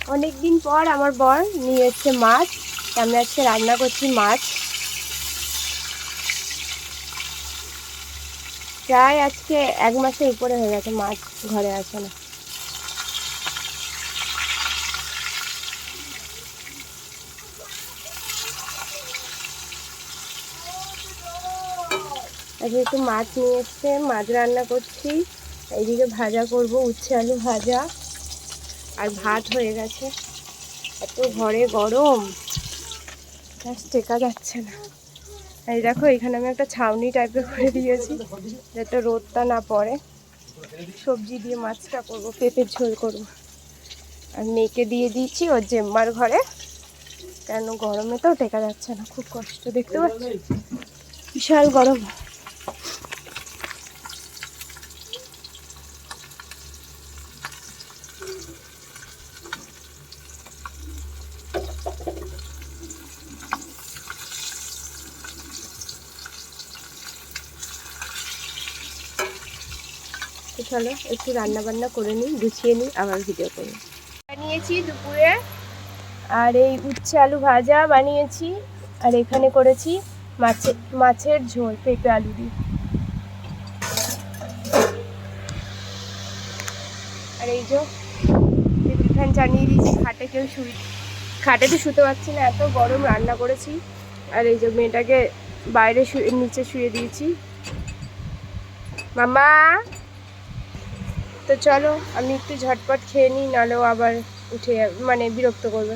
অনেক দিন পর আমার বর নিয়ে এসছে মাছ। আমি আজকে রান্না করছি মাছ। প্রায় আজকে 1 মাসের উপরে হয়ে গেছে মাছ ঘরে আসে না। আজকে একটু মাছ নিয়ে এসছে, মাছ রান্না করছি। এইদিকে ভাজা করব, উচ্ছে আলু ভাজা। আর ভাত হয়ে গেছে। এত ঘরে গরম, টেকা যাচ্ছে না। এই দেখো, এখানে আমি একটা ছাউনি টাইপের করে দিয়েছি যাতে রোদটা না পড়ে। সবজি দিয়ে মাছটা করব, পেঁপের ঝোল করব। আর মেয়েকে দিয়ে দিয়েছি ওর জেম্মার ঘরে, কেন গরমে তো টেকা যাচ্ছে না, খুব কষ্ট। দেখতে পাচ্ছি বিশাল গরম। তো চলো একটু রান্না বান্না করে নিই, গুছিয়ে নিই, আবার ভিডিও করি। বানিয়েছি দুপুরে, আর এই উচ্ছে আলু ভাজা বানিয়েছি। আর এখানে করেছি মাছের ঝোল পেঁপে আলু দিয়ে। আর এই যে টেবিল ফ্যান চালিয়ে দিয়েছি, খাটেতে শুতে পারছি না, এত গরম। রান্না করেছি। আর এই যে মেয়েটাকে বাইরে নিচে শুয়ে দিয়েছি। মামা, তো চলো আমি একটু ঝটপট খেয়ে নিই, নাহলেও আবার উঠে বিরক্ত করবে।